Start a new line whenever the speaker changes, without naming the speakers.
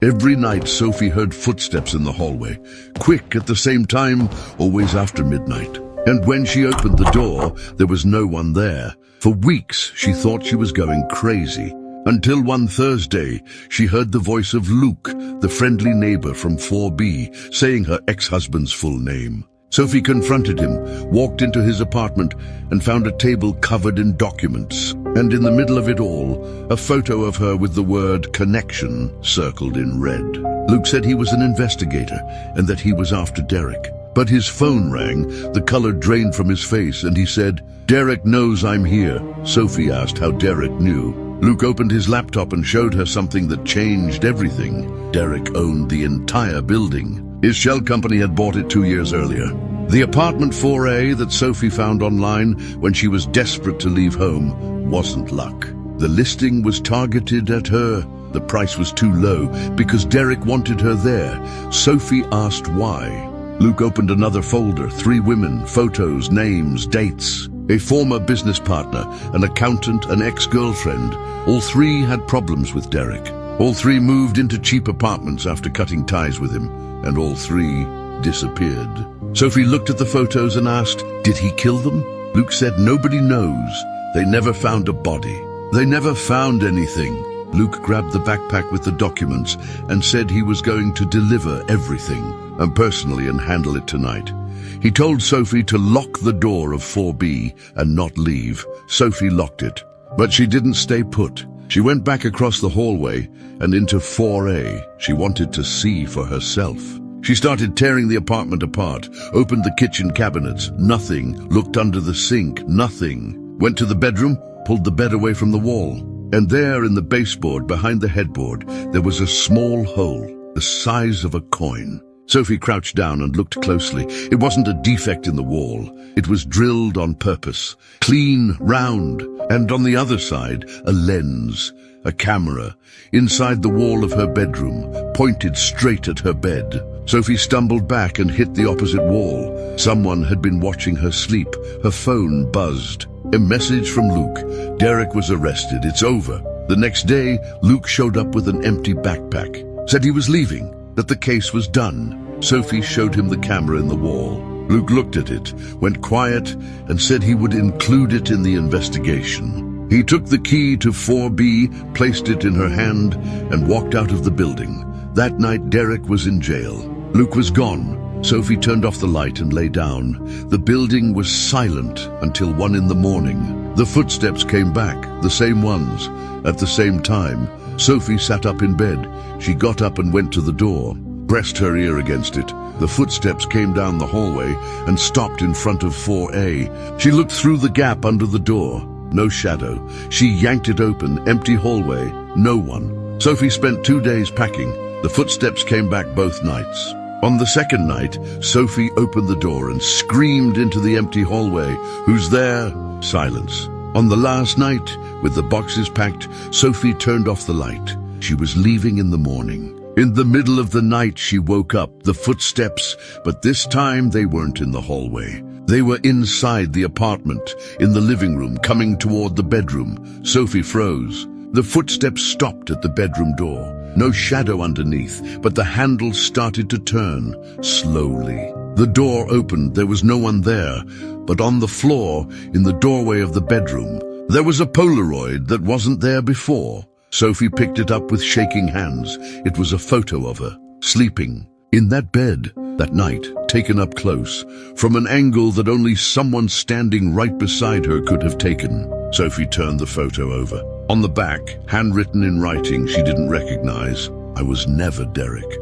Every night, Sophie heard footsteps in the hallway, quick at the same time, always after midnight. And when she opened the door, there was no one there. For weeks, she thought she was going crazy. Until one Thursday, she heard the voice of Luke, the friendly neighbor from 4B, saying her ex-husband's full name. Sophie confronted him, walked into his apartment, and found a table covered in documents. And in the middle of it all, a photo of her with the word connection circled in red. Luke said he was an investigator and that he was after Derek. But his phone rang, the color drained from his face, and he said, "Derek knows I'm here." Sophie asked how Derek knew. Luke opened his laptop and showed her something that changed everything. Derek owned the entire building. His shell company had bought it 2 years earlier. The apartment 4A that Sophie found online when she was desperate to leave home wasn't luck. The listing was targeted at her. The price was too low because Derek wanted her there. Sophie asked why. Luke opened another folder, 3 women, photos, names, dates. A former business partner, an accountant, an ex-girlfriend. All 3 had problems with Derek. All 3 moved into cheap apartments after cutting ties with him, and all 3 disappeared. Sophie looked at the photos and asked, did he kill them? Luke said, nobody knows. They never found a body. They never found anything. Luke grabbed the backpack with the documents and said he was going to deliver everything, and personally and handle it tonight. He told Sophie to lock the door of 4B and not leave. Sophie locked it, but she didn't stay put. She went back across the hallway and into 4A. She wanted to see for herself. She started tearing the apartment apart, opened the kitchen cabinets, nothing, looked under the sink, nothing. Went to the bedroom, pulled the bed away from the wall. And there in the baseboard behind the headboard, there was a small hole, the size of a coin. Sophie crouched down and looked closely. It wasn't a defect in the wall. It was drilled on purpose, clean, round, and on the other side, a lens, a camera, inside the wall of her bedroom, pointed straight at her bed. Sophie stumbled back and hit the opposite wall. Someone had been watching her sleep. Her phone buzzed. A message from Luke. Derek was arrested. It's over. The next day, Luke showed up with an empty backpack. Said he was leaving, that the case was done. Sophie showed him the camera in the wall. Luke looked at it, went quiet, and said he would include it in the investigation. He took the key to 4B, placed it in her hand, and walked out of the building. That night, Derek was in jail. Luke was gone. Sophie turned off the light and lay down. The building was silent until 1 in the morning. The footsteps came back, the same ones, at the same time. Sophie sat up in bed. She got up and went to the door, pressed her ear against it. The footsteps came down the hallway and stopped in front of 4A. She looked through the gap under the door. No shadow. She yanked it open, empty hallway, no one. Sophie spent 2 days packing. The footsteps came back both nights. On the second night, Sophie opened the door and screamed into the empty hallway. Who's there? Silence. On the last night, with the boxes packed, Sophie turned off the light. She was leaving in the morning. In the middle of the night, she woke up, the footsteps, but this time they weren't in the hallway. They were inside the apartment, in the living room, coming toward the bedroom. Sophie froze. The footsteps stopped at the bedroom door. No shadow underneath, but the handle started to turn, slowly. The door opened, there was no one there, but on the floor, in the doorway of the bedroom, there was a Polaroid that wasn't there before. Sophie picked it up with shaking hands. It was a photo of her, sleeping, in that bed, that night, taken up close, from an angle that only someone standing right beside her could have taken. Sophie turned the photo over. On the back, handwritten in writing she didn't recognize, "I was never Derek."